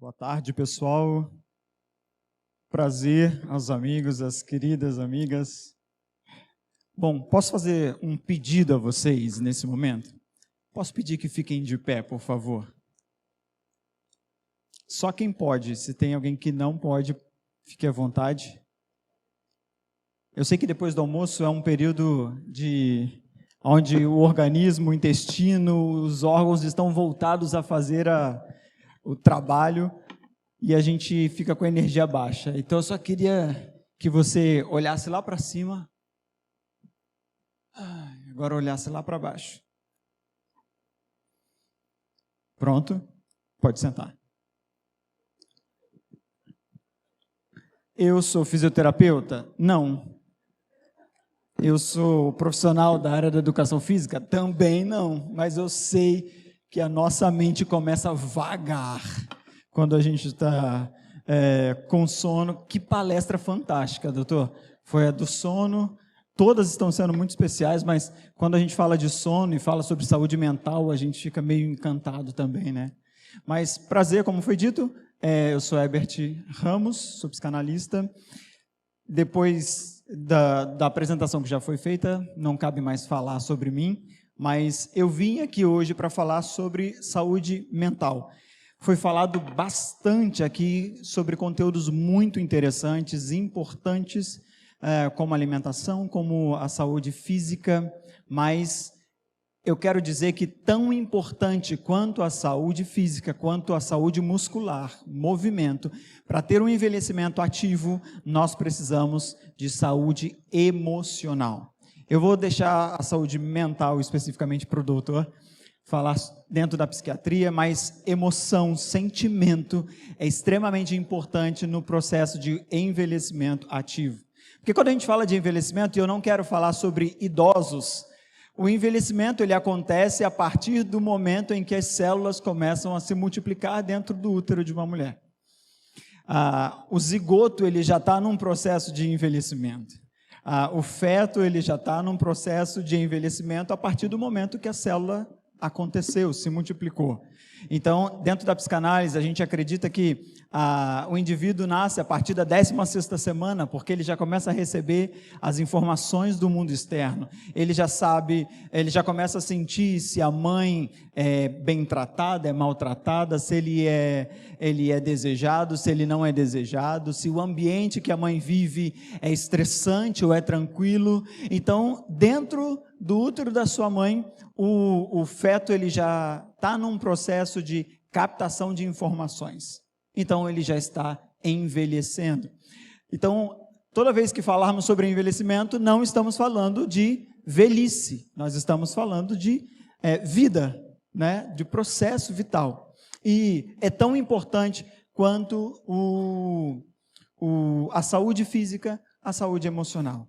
Boa tarde, pessoal. Prazer aos amigos, às queridas amigas. Bom, posso fazer um pedido a vocês nesse momento? Posso pedir que fiquem de pé, por favor? Só quem pode, se tem alguém que não pode, fique à vontade. Eu sei que depois do almoço é um período onde o organismo, o intestino, os órgãos estão voltados a fazer o trabalho e a gente fica com a energia baixa. Então eu só queria que você olhasse lá para cima, agora olhasse lá para baixo. Pronto? Pode sentar. Eu sou fisioterapeuta? Não. Eu sou profissional da área da educação física? Também não. Mas eu sei que a nossa mente começa a vagar quando a gente está com sono. Que palestra fantástica, doutor. Foi a do sono. Todas estão sendo muito especiais, mas quando a gente fala de sono e fala sobre saúde mental, a gente fica meio encantado também, né? Mas prazer, como foi dito, eu sou Herbert Ramos, sou psicanalista. Depois da apresentação que já foi feita, não cabe mais falar sobre mim, mas eu vim aqui hoje para falar sobre saúde mental. Foi falado bastante aqui sobre conteúdos muito interessantes, importantes, como alimentação, como a saúde física, mas eu quero dizer que tão importante quanto a saúde física, quanto a saúde muscular, movimento, para ter um envelhecimento ativo, nós precisamos de saúde emocional. Eu vou deixar a saúde mental especificamente para o doutor falar dentro da psiquiatria, mas emoção, sentimento é extremamente importante no processo de envelhecimento ativo. Porque quando a gente fala de envelhecimento, e eu não quero falar sobre idosos, o envelhecimento ele acontece a partir do momento em que as células começam a se multiplicar dentro do útero de uma mulher. O zigoto ele já está num processo de envelhecimento. O feto ele já está num processo de envelhecimento a partir do momento que a célula aconteceu, se multiplicou. Então, dentro da psicanálise, a gente acredita que o indivíduo nasce a partir da 16ª semana, porque ele já começa a receber as informações do mundo externo. Ele já sabe, ele já começa a sentir se a mãe é bem tratada, é maltratada, se ele é desejado, se ele não é desejado, se o ambiente que a mãe vive é estressante ou é tranquilo. Então, dentro do útero da sua mãe, o feto ele já está num processo de captação de informações. Então, ele já está envelhecendo. Então, toda vez que falarmos sobre envelhecimento, não estamos falando de velhice, nós estamos falando de vida, né? De processo vital. E é tão importante quanto a saúde física, a saúde emocional.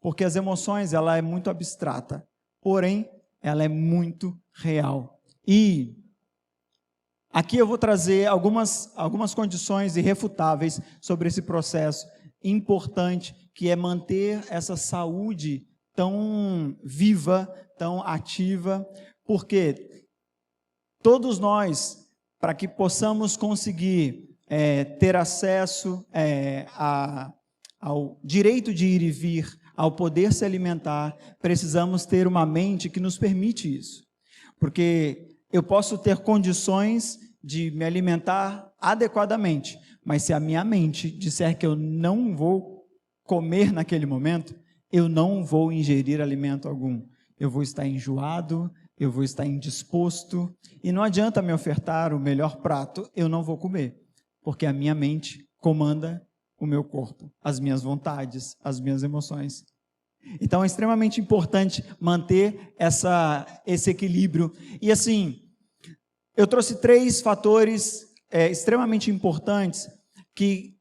Porque as emoções, ela é muito abstrata, porém, ela é muito real. E aqui eu vou trazer algumas condições irrefutáveis sobre esse processo importante, que é manter essa saúde tão viva, tão ativa, porque todos nós, para que possamos conseguir ter acesso ao direito de ir e vir, ao poder se alimentar, precisamos ter uma mente que nos permite isso. Porque eu posso ter condições de me alimentar adequadamente, mas se a minha mente disser que eu não vou comer naquele momento, eu não vou ingerir alimento algum. Eu vou estar enjoado, eu vou estar indisposto, e não adianta me ofertar o melhor prato, eu não vou comer, porque a minha mente comanda o meu corpo, as minhas vontades, as minhas emoções. Então é extremamente importante manter esse equilíbrio. E assim, eu trouxe 3 fatores extremamente importantes que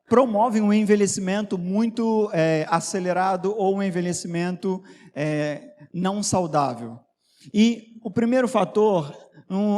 promovem um envelhecimento muito acelerado ou um envelhecimento não saudável. E o primeiro fator,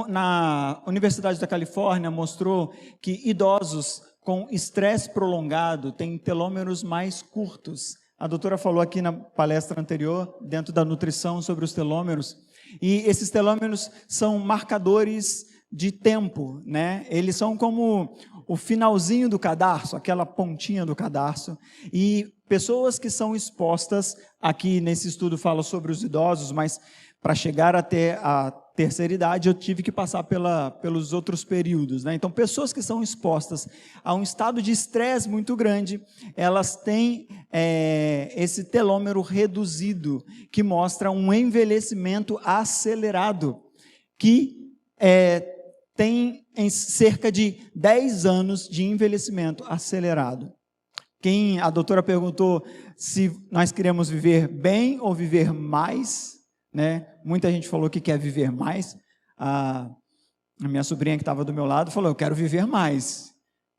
na Universidade da Califórnia, mostrou que idosos com estresse prolongado têm telômeros mais curtos. A doutora falou aqui na palestra anterior, dentro da nutrição, sobre os telômeros. E esses telômeros são marcadores de tempo, né? Eles são como o finalzinho do cadarço, aquela pontinha do cadarço, e pessoas que são expostas, aqui nesse estudo fala sobre os idosos, mas para chegar até a terceira idade eu tive que passar pelos outros períodos, né? Então, pessoas que são expostas a um estado de estresse muito grande, elas têm esse telômero reduzido, que mostra um envelhecimento acelerado, que tem em cerca de 10 anos de envelhecimento acelerado. A doutora perguntou se nós queremos viver bem ou viver mais, né? Muita gente falou que quer viver mais. A minha sobrinha que estava do meu lado falou, eu quero viver mais.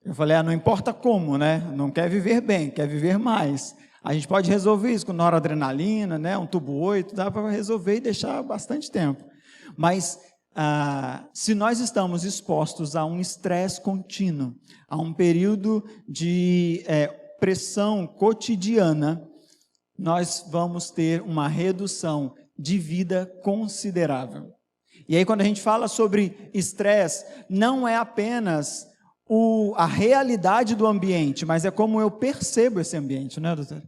Eu falei, não importa como, né? Não quer viver bem, quer viver mais. A gente pode resolver isso com noradrenalina, né? Um tubo 8, dá para resolver e deixar bastante tempo. Mas se nós estamos expostos a um estresse contínuo, a um período de pressão cotidiana, nós vamos ter uma redução de vida considerável. E aí, quando a gente fala sobre estresse, não é apenas a realidade do ambiente, mas é como eu percebo esse ambiente, né, doutor?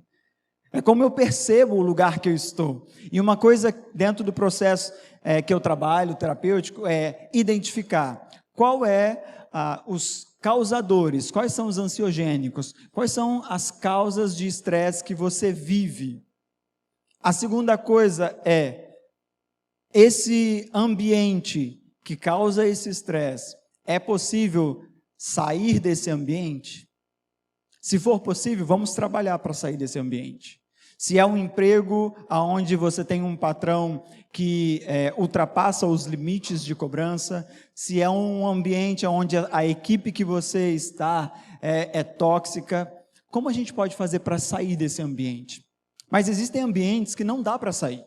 É como eu percebo o lugar que eu estou. E uma coisa dentro do processo que eu trabalho, terapêutico, é identificar qual os causadores, quais são os ansiogênicos, quais são as causas de estresse que você vive. A segunda coisa esse ambiente que causa esse estresse, é possível sair desse ambiente? Se for possível, vamos trabalhar para sair desse ambiente. Se é um emprego onde você tem um patrão que ultrapassa os limites de cobrança, se é um ambiente onde a equipe que você está é tóxica, como a gente pode fazer para sair desse ambiente? Mas existem ambientes que não dá para sair.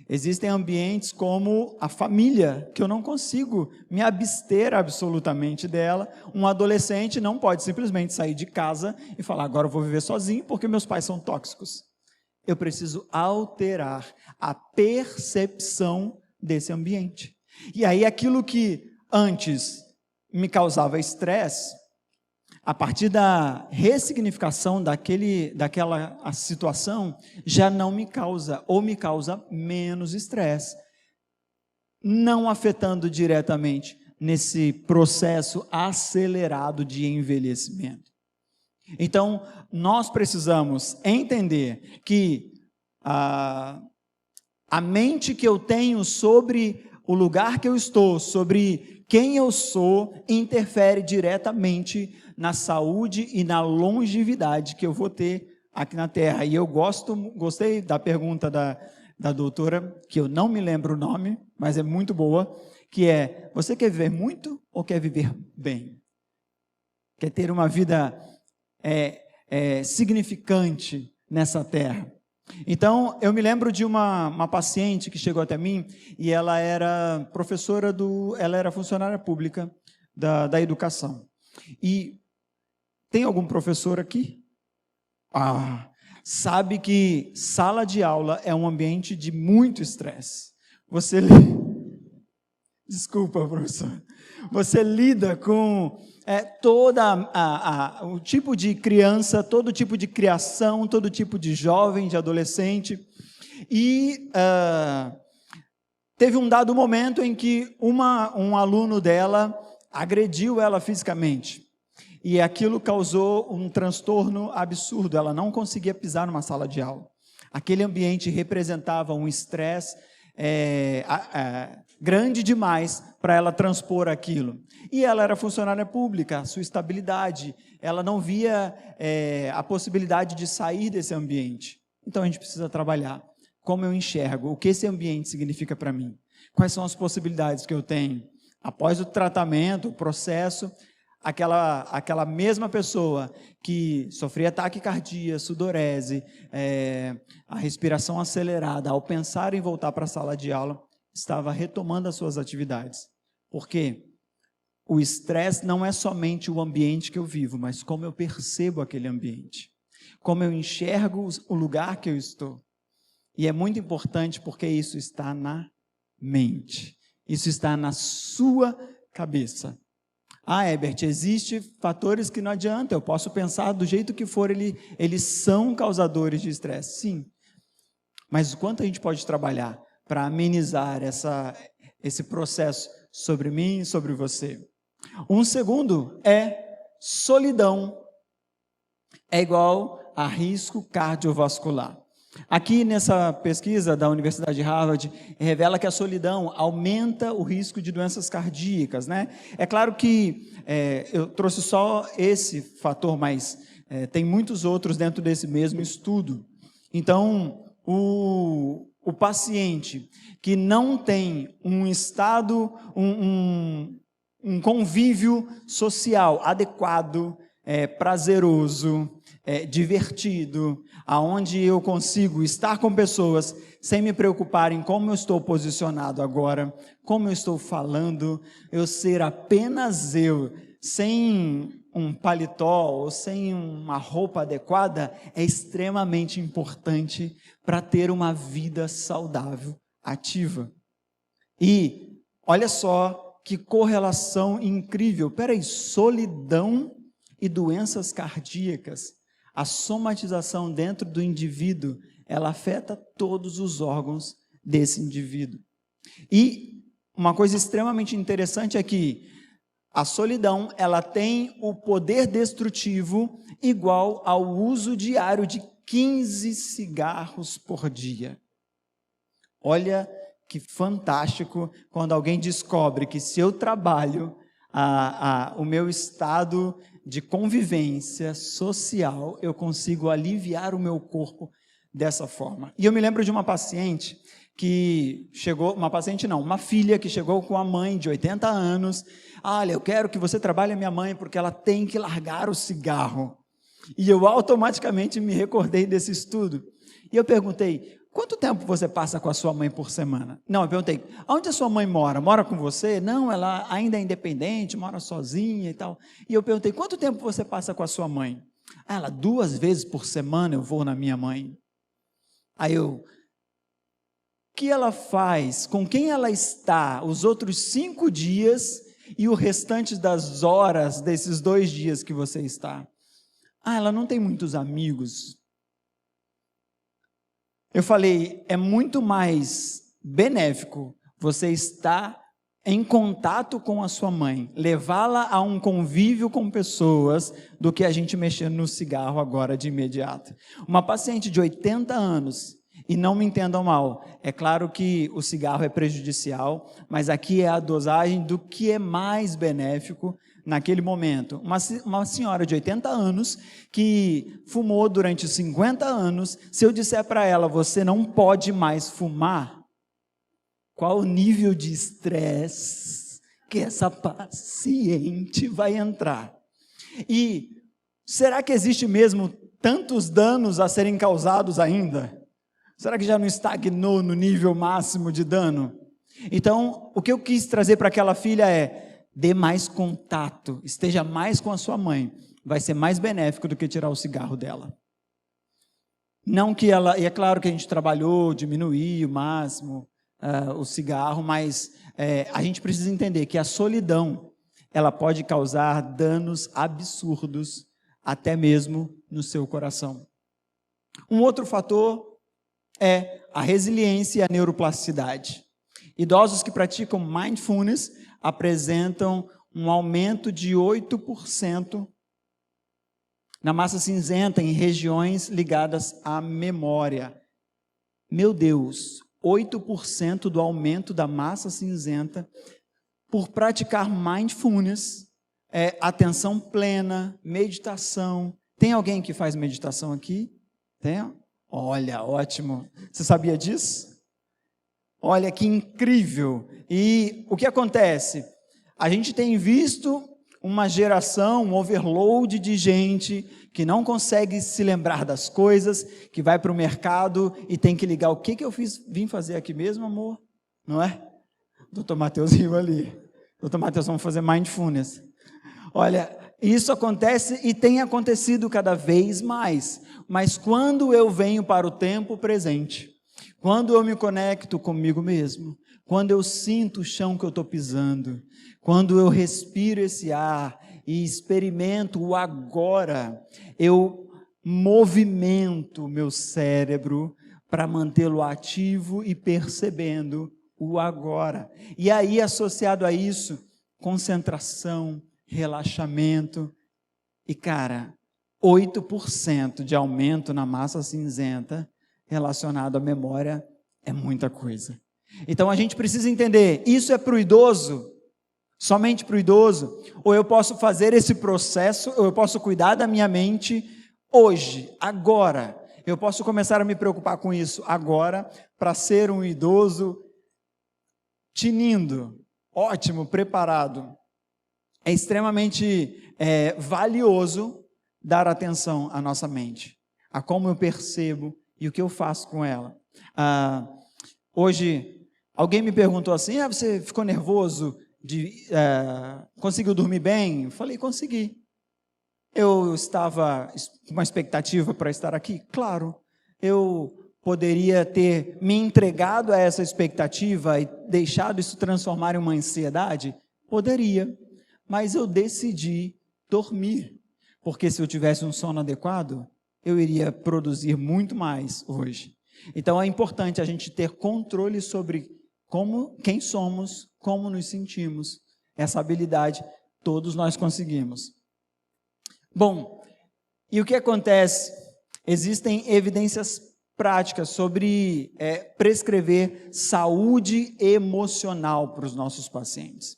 Existem ambientes como a família, que eu não consigo me abster absolutamente dela. Um adolescente não pode simplesmente sair de casa e falar, agora eu vou viver sozinho porque meus pais são tóxicos. Eu preciso alterar a percepção desse ambiente. E aí aquilo que antes me causava estresse, a partir da ressignificação daquela situação, já não me causa, ou me causa menos estresse, não afetando diretamente nesse processo acelerado de envelhecimento. Então, nós precisamos entender que a mente que eu tenho sobre o lugar que eu estou, sobre quem eu sou, interfere diretamente na saúde e na longevidade que eu vou ter aqui na Terra. E eu gostei da pergunta da doutora, que eu não me lembro o nome, mas é muito boa, que é, você quer viver muito ou quer viver bem? Quer ter uma vida significante nessa Terra? Então, eu me lembro de uma paciente que chegou até mim, e ela era professora ela era funcionária pública da educação. E tem algum professor aqui? Sabe que sala de aula é um ambiente de muito estresse. Desculpa, professor. Você lida com o tipo de criança, todo tipo de criação, todo tipo de jovem, de adolescente. E teve um dado momento em que um aluno dela agrediu ela fisicamente. E aquilo causou um transtorno absurdo, ela não conseguia pisar numa sala de aula. Aquele ambiente representava um estresse grande demais para ela transpor aquilo. E ela era funcionária pública, a sua estabilidade, ela não via a possibilidade de sair desse ambiente. Então a gente precisa trabalhar. Como eu enxergo, o que esse ambiente significa para mim? Quais são as possibilidades que eu tenho? Após o tratamento, o processo, aquela mesma pessoa que sofria taquicardia, sudorese, a respiração acelerada, ao pensar em voltar para a sala de aula, estava retomando as suas atividades. Por quê? O estresse não é somente o ambiente que eu vivo, mas como eu percebo aquele ambiente, como eu enxergo o lugar que eu estou. E é muito importante porque isso está na mente, isso está na sua cabeça. Ah, Herbert, existem fatores que não adianta, eu posso pensar do jeito que for, eles são causadores de estresse, sim. Mas o quanto a gente pode trabalhar para amenizar esse processo sobre mim e sobre você? Um segundo é solidão. É igual a risco cardiovascular. Aqui nessa pesquisa da Universidade de Harvard, revela que a solidão aumenta o risco de doenças cardíacas, né? É claro que eu trouxe só esse fator, mas tem muitos outros dentro desse mesmo estudo. Então, o paciente que não tem um estado, um convívio social adequado, prazeroso, divertido, aonde eu consigo estar com pessoas sem me preocupar em como eu estou posicionado agora, como eu estou falando, eu ser apenas eu, sem um paletó ou sem uma roupa adequada, é extremamente importante para ter uma vida saudável, ativa. E olha só que correlação incrível. Peraí, solidão e doenças cardíacas. A somatização dentro do indivíduo, ela afeta todos os órgãos desse indivíduo. E uma coisa extremamente interessante é que a solidão, ela tem o poder destrutivo igual ao uso diário de 15 cigarros por dia. Olha que fantástico quando alguém descobre que se eu trabalho o meu estado de convivência social, eu consigo aliviar o meu corpo dessa forma. E eu me lembro de uma paciente que chegou, uma filha que chegou com a mãe de 80 anos, olha, eu quero que você trabalhe a minha mãe porque ela tem que largar o cigarro. E eu automaticamente me recordei desse estudo. E eu perguntei, quanto tempo você passa com a sua mãe por semana? Não, eu perguntei, onde a sua mãe mora? Mora com você? Não, ela ainda é independente, mora sozinha e tal. E eu perguntei, quanto tempo você passa com a sua mãe? Ela, 2 vezes por semana eu vou na minha mãe. Aí o que ela faz? Com quem ela está os outros 5 dias e o restante das horas desses 2 dias que você está? Ela não tem muitos amigos. Eu falei, é muito mais benéfico você estar em contato com a sua mãe, levá-la a um convívio com pessoas, do que a gente mexer no cigarro agora de imediato. Uma paciente de 80 anos, e não me entendam mal, é claro que o cigarro é prejudicial, mas aqui é a dosagem do que é mais benéfico naquele momento. Uma senhora de 80 anos que fumou durante 50 anos, se eu disser para ela, você não pode mais fumar, qual o nível de estresse que essa paciente vai entrar? E será que existe mesmo tantos danos a serem causados ainda? Será que já não estagnou no nível máximo de dano? Então, o que eu quis trazer para aquela filha é, dê mais contato, esteja mais com a sua mãe, vai ser mais benéfico do que tirar o cigarro dela. Não que ela, e é claro que a gente trabalhou, diminuir o máximo o cigarro, mas a gente precisa entender que a solidão, ela pode causar danos absurdos, até mesmo no seu coração. Um outro fator é a resiliência e a neuroplasticidade. Idosos que praticam mindfulness apresentam um aumento de 8% na massa cinzenta em regiões ligadas à memória. Meu Deus, 8% do aumento da massa cinzenta por praticar mindfulness, atenção plena, meditação. Tem alguém que faz meditação aqui? Tem? Olha, ótimo. Você sabia disso? Olha que incrível. E o que acontece? A gente tem visto uma geração, um overload de gente que não consegue se lembrar das coisas, que vai para o mercado e tem que ligar. O que eu vim fazer aqui mesmo, amor? Não é? Doutor Matheus riu ali. Doutor Matheus, vamos fazer mindfulness. Olha, isso acontece e tem acontecido cada vez mais. Mas quando eu venho para o tempo presente, quando eu me conecto comigo mesmo, quando eu sinto o chão que eu estou pisando, quando eu respiro esse ar e experimento o agora, eu movimento o meu cérebro para mantê-lo ativo e percebendo o agora. E aí, associado a isso, concentração, relaxamento e, cara, 8% de aumento na massa cinzenta relacionado à memória é muita coisa. Então a gente precisa entender, isso é para o idoso, somente para o idoso, ou eu posso fazer esse processo, ou eu posso cuidar da minha mente hoje, agora. Eu posso começar a me preocupar com isso agora, para ser um idoso tinindo, ótimo, preparado. É extremamente valioso dar atenção à nossa mente, a como eu percebo e o que eu faço com ela. Hoje, alguém me perguntou assim, você ficou nervoso, conseguiu dormir bem? Eu falei, consegui. Eu estava com uma expectativa para estar aqui? Claro. Eu poderia ter me entregado a essa expectativa e deixado isso transformar em uma ansiedade? Poderia. Mas eu decidi dormir. Porque se eu tivesse um sono adequado, eu iria produzir muito mais hoje. Então é importante a gente ter controle sobre quem somos, como nos sentimos. Essa habilidade todos nós conseguimos. Bom, e o que acontece? Existem evidências práticas sobre prescrever saúde emocional para os nossos pacientes.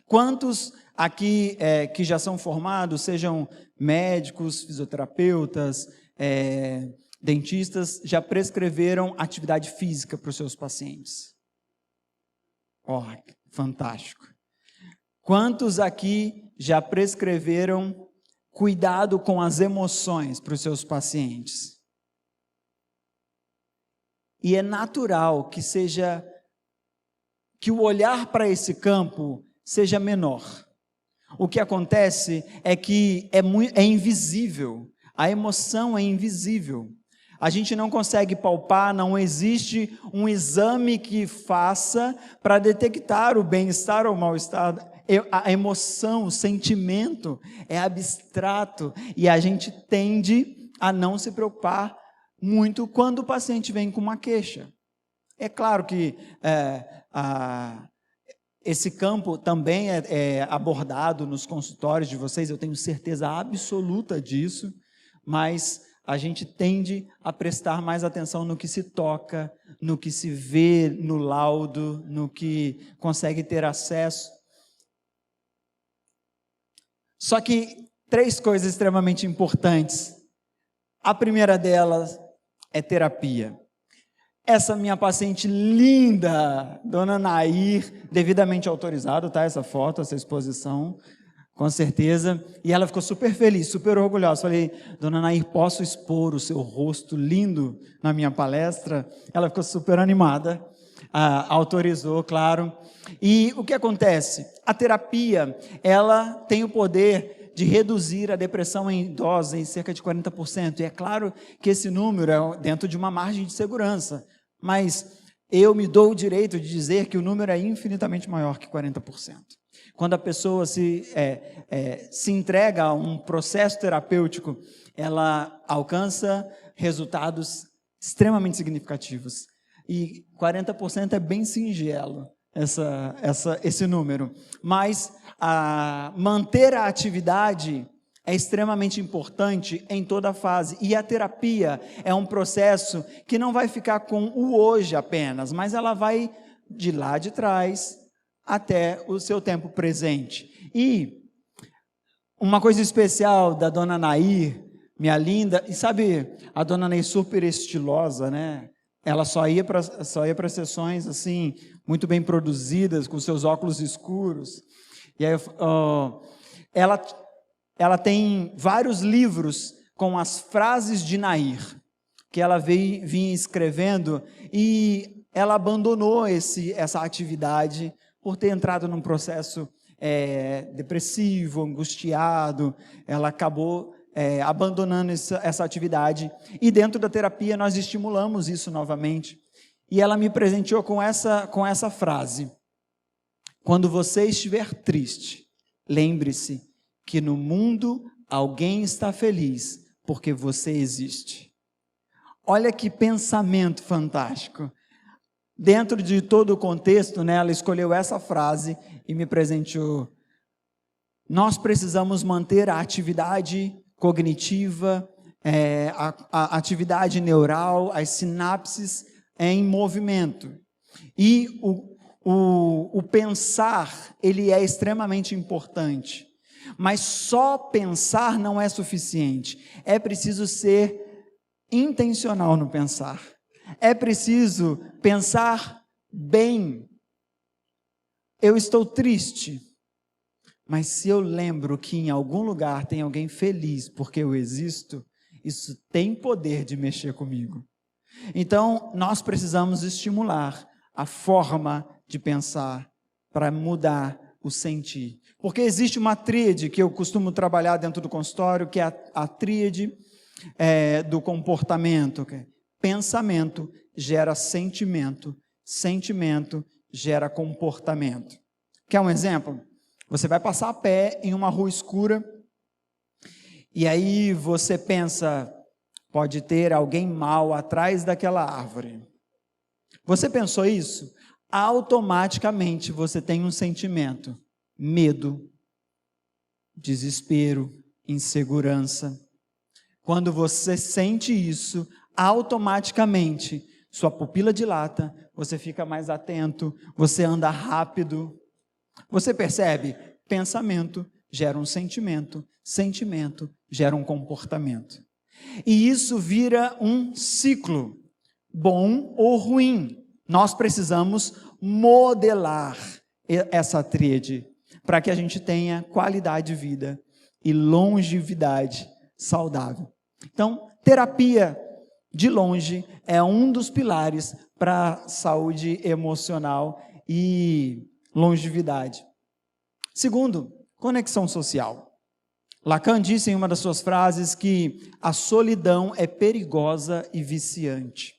Quantos aqui que já são formados, sejam médicos, fisioterapeutas, dentistas, já prescreveram atividade física para os seus pacientes? Fantástico. Quantos aqui já prescreveram cuidado com as emoções para os seus pacientes? E é natural que o olhar para esse campo seja menor. O que acontece é que é invisível, a emoção é invisível. A gente não consegue palpar, não existe um exame que faça para detectar o bem-estar ou o mal-estar. A emoção, o sentimento é abstrato e a gente tende a não se preocupar muito quando o paciente vem com uma queixa. É claro que esse campo também é abordado nos consultórios de vocês, eu tenho certeza absoluta disso, mas a gente tende a prestar mais atenção no que se toca, no que se vê no laudo, no que consegue ter acesso. Só que 3 coisas extremamente importantes. A primeira delas é terapia. Essa minha paciente linda, dona Nair, devidamente autorizado, tá? Essa foto, essa exposição, com certeza. E ela ficou super feliz, super orgulhosa. Falei, dona Nair, posso expor o seu rosto lindo na minha palestra? Ela ficou super animada, autorizou, claro. E o que acontece? A terapia, ela tem o poder de reduzir a depressão em idosos em cerca de 40%. E é claro que esse número é dentro de uma margem de segurança, mas eu me dou o direito de dizer que o número é infinitamente maior que 40%. Quando a pessoa se entrega a um processo terapêutico, ela alcança resultados extremamente significativos. E 40% é bem singelo, esse número. Mas manter a atividade é extremamente importante em toda a fase. E a terapia é um processo que não vai ficar com o hoje apenas, mas ela vai de lá de trás até o seu tempo presente. E uma coisa especial da dona Nair, minha linda, e sabe, a dona Nair super estilosa, né? Ela só ia para sessões assim, muito bem produzidas, com seus óculos escuros. E aí, ela tem vários livros com as frases de Nair, que ela vinha escrevendo, e ela abandonou essa atividade por ter entrado num processo depressivo, angustiado. Ela acabou abandonando essa atividade. E dentro da terapia nós estimulamos isso novamente. e ela me presenteou com essa frase: quando você estiver triste, lembre-se que no mundo alguém está feliz porque você existe. Olha que pensamento fantástico. Dentro de todo o contexto, né, ela escolheu essa frase e me presenteou. Nós precisamos manter a atividade cognitiva, a atividade neural, as sinapses em movimento. E o pensar, ele é extremamente importante. Mas só pensar não é suficiente. É preciso ser intencional no pensar. É preciso pensar bem. Eu estou triste, mas se eu lembro que em algum lugar tem alguém feliz porque eu existo, isso tem poder de mexer comigo. Então, nós precisamos estimular a forma de pensar para mudar o sentir. Porque existe uma tríade que eu costumo trabalhar dentro do consultório, que é a tríade do comportamento. Okay? Pensamento gera sentimento, sentimento gera comportamento. Quer um exemplo? Você vai passar a pé em uma rua escura e aí você pensa, pode ter alguém mau atrás daquela árvore. Você pensou isso? Automaticamente você tem um sentimento: medo, desespero, insegurança. Quando você sente isso, automaticamente sua pupila dilata, você fica mais atento, você anda rápido. Você percebe? Pensamento gera um sentimento, sentimento gera um comportamento. E isso vira um ciclo, bom ou ruim. Nós precisamos modelar essa tríade para que a gente tenha qualidade de vida e longevidade saudável. Então, terapia de longe é um dos pilares para a saúde emocional e longevidade. Segundo, conexão social. Lacan disse em uma das suas frases que a solidão é perigosa e viciante.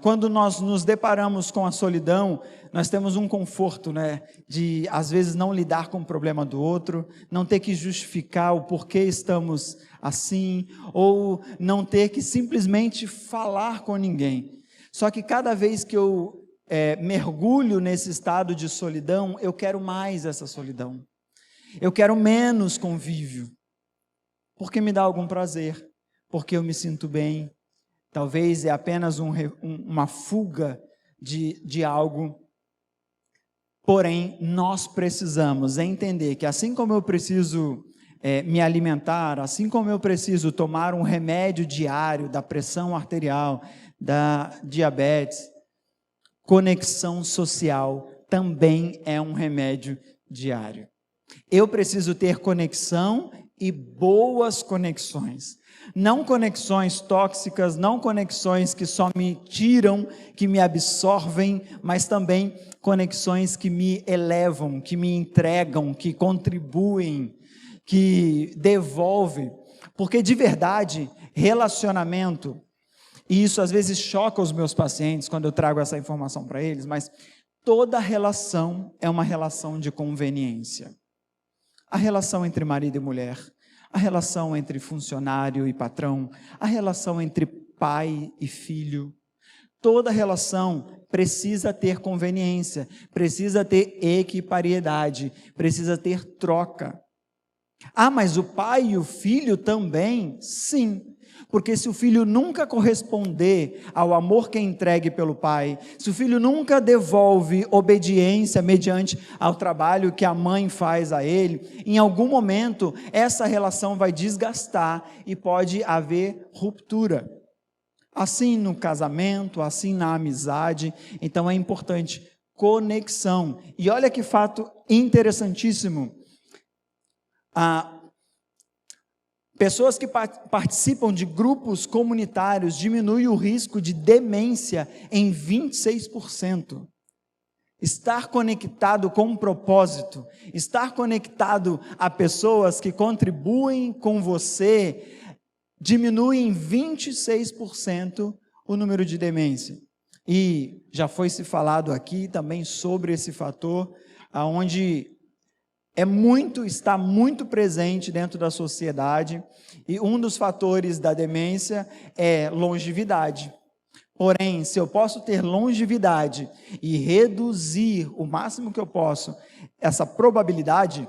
Quando nós nos deparamos com a solidão, nós temos um conforto, né, de às vezes não lidar com o problema do outro, não ter que justificar o porquê estamos assim, ou não ter que simplesmente falar com ninguém. Só que cada vez que eu mergulho nesse estado de solidão, eu quero mais essa solidão. Eu quero menos convívio, porque me dá algum prazer, porque eu me sinto bem. Talvez é apenas uma fuga de algo. Porém, nós precisamos entender que assim como eu preciso me alimentar, assim como eu preciso tomar um remédio diário da pressão arterial, da diabetes, conexão social também é um remédio diário. Eu preciso ter conexão e boas conexões. Não conexões tóxicas, não conexões que só me tiram, que me absorvem, mas também conexões que me elevam, que me entregam, que contribuem, que devolvem. Porque de verdade, relacionamento, e isso às vezes choca os meus pacientes quando eu trago essa informação para eles, mas toda relação é uma relação de conveniência. A relação entre marido e mulher, a relação entre funcionário e patrão, a relação entre pai e filho, toda relação precisa ter conveniência, precisa ter equipariedade, precisa ter troca. Mas o pai e o filho também? Sim, porque se o filho nunca corresponder ao amor que é entregue pelo pai, se o filho nunca devolve obediência mediante ao trabalho que a mãe faz a ele, em algum momento essa relação vai desgastar e pode haver ruptura. Assim no casamento, assim na amizade. Então é importante conexão. E olha que fato interessantíssimo. Pessoas que participam de grupos comunitários diminuem o risco de demência em 26%. Estar conectado com um propósito, estar conectado a pessoas que contribuem com você, diminui em 26% o número de demência. E já foi se falado aqui também sobre esse fator, aonde está muito presente dentro da sociedade, e um dos fatores da demência é longevidade. Porém, se eu posso ter longevidade e reduzir o máximo que eu posso essa probabilidade,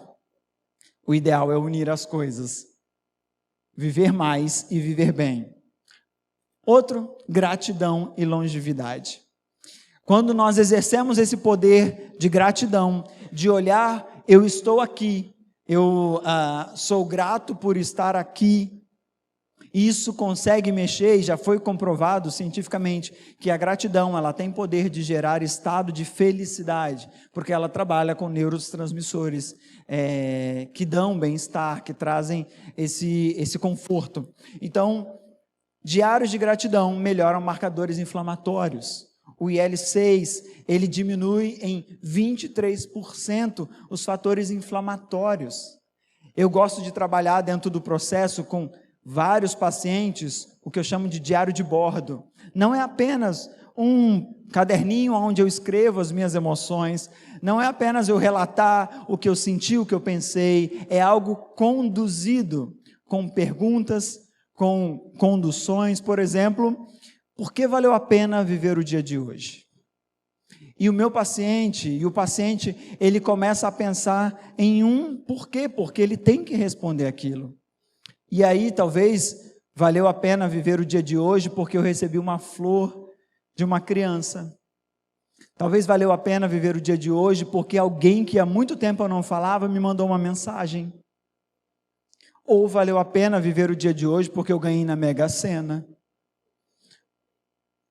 o ideal é unir as coisas, viver mais e viver bem. Outro, gratidão e longevidade. Quando nós exercemos esse poder de gratidão, de olhar, eu estou aqui, eu sou grato por estar aqui, isso consegue mexer, e já foi comprovado cientificamente, que a gratidão ela tem poder de gerar estado de felicidade, porque ela trabalha com neurotransmissores que dão bem-estar, que trazem esse conforto. Então, diários de gratidão melhoram marcadores inflamatórios. O IL-6, ele diminui em 23% os fatores inflamatórios. Eu gosto de trabalhar dentro do processo com vários pacientes, o que eu chamo de diário de bordo. Não é apenas um caderninho onde eu escrevo as minhas emoções, não é apenas eu relatar o que eu senti, o que eu pensei, é algo conduzido com perguntas, com conduções, por exemplo, por que valeu a pena viver o dia de hoje? E o paciente, ele começa a pensar em um porquê, porque ele tem que responder aquilo. E aí, talvez, valeu a pena viver o dia de hoje porque eu recebi uma flor de uma criança. Talvez valeu a pena viver o dia de hoje porque alguém que há muito tempo eu não falava me mandou uma mensagem. Ou valeu a pena viver o dia de hoje porque eu ganhei na Mega Sena.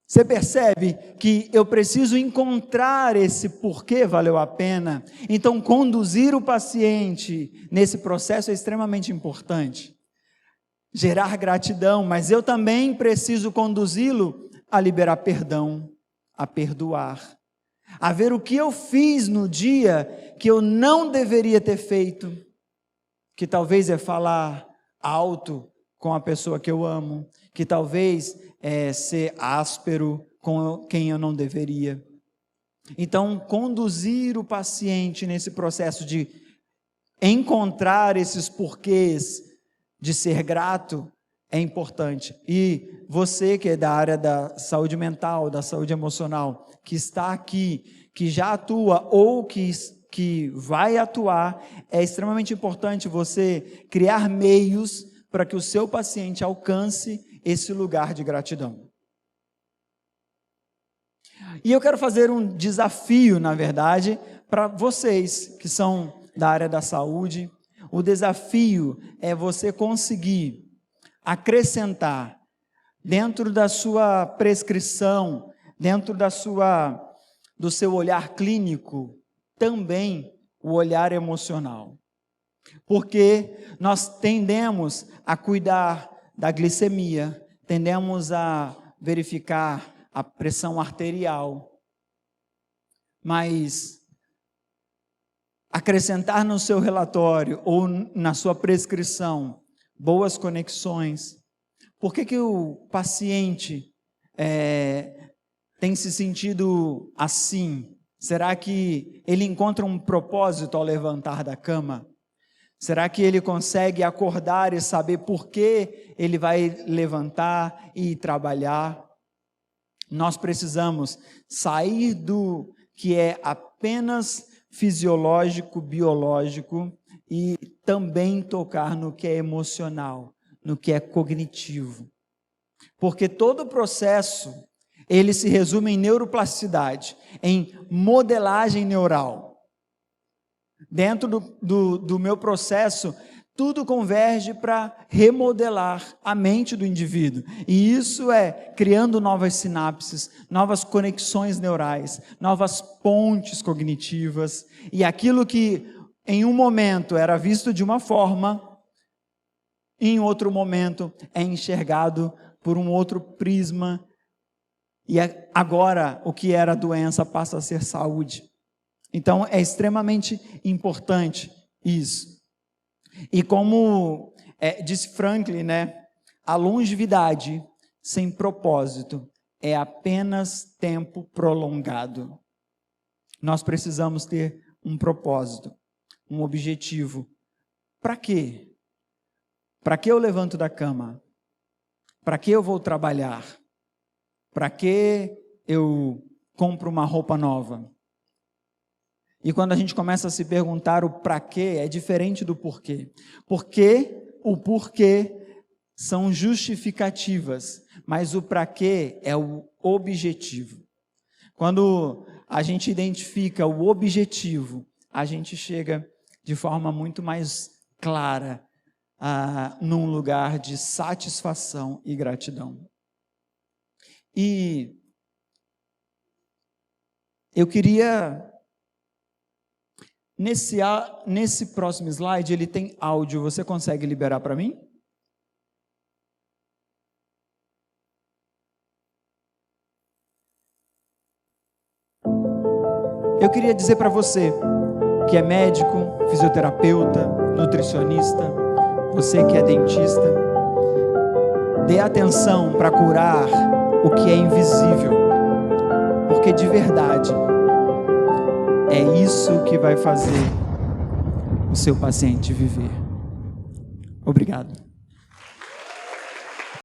Você percebe que eu preciso encontrar esse porquê valeu a pena? Então, conduzir o paciente nesse processo é extremamente importante. Gerar gratidão, mas eu também preciso conduzi-lo a liberar perdão, a perdoar, a ver o que eu fiz no dia que eu não deveria ter feito, que talvez é falar alto com a pessoa que eu amo, que talvez é ser áspero com quem eu não deveria. Então, conduzir o paciente nesse processo de encontrar esses porquês de ser grato é importante. E você que é da área da saúde mental, da saúde emocional, que está aqui, que já atua ou que vai atuar, é extremamente importante você criar meios para que o seu paciente alcance esse lugar de gratidão. E eu quero fazer um desafio, na verdade, para vocês que são da área da saúde. O desafio é você conseguir acrescentar dentro da sua prescrição, dentro do seu olhar clínico, também o olhar emocional. Porque nós tendemos a cuidar da glicemia, tendemos a verificar a pressão arterial, mas acrescentar no seu relatório ou na sua prescrição boas conexões. Por que o paciente tem se sentido assim? Será que ele encontra um propósito ao levantar da cama? Será que ele consegue acordar e saber por que ele vai levantar e trabalhar? Nós precisamos sair do que é apenas fisiológico, biológico e também tocar no que é emocional, no que é cognitivo. Porque todo o processo, ele se resume em neuroplasticidade, em modelagem neural. Dentro do meu processo, tudo converge para remodelar a mente do indivíduo. E isso é criando novas sinapses, novas conexões neurais, novas pontes cognitivas. E aquilo que em um momento era visto de uma forma, em outro momento é enxergado por um outro prisma. E agora o que era doença passa a ser saúde. Então é extremamente importante isso. E como disse Franklin, a longevidade sem propósito é apenas tempo prolongado. Nós precisamos ter um propósito, um objetivo. Para quê? Para que eu levanto da cama? Para que eu vou trabalhar? Para que eu compro uma roupa nova? E quando a gente começa a se perguntar o para quê, é diferente do porquê. Porque o porquê são justificativas, mas o para quê é o objetivo. Quando a gente identifica o objetivo, a gente chega de forma muito mais clara num lugar de satisfação e gratidão. E eu queria, nesse próximo slide, ele tem áudio, você consegue liberar para mim? Eu queria dizer para você que é médico, fisioterapeuta, nutricionista, você que é dentista, dê atenção para curar o que é invisível, porque de verdade é isso que vai fazer o seu paciente viver. Obrigado.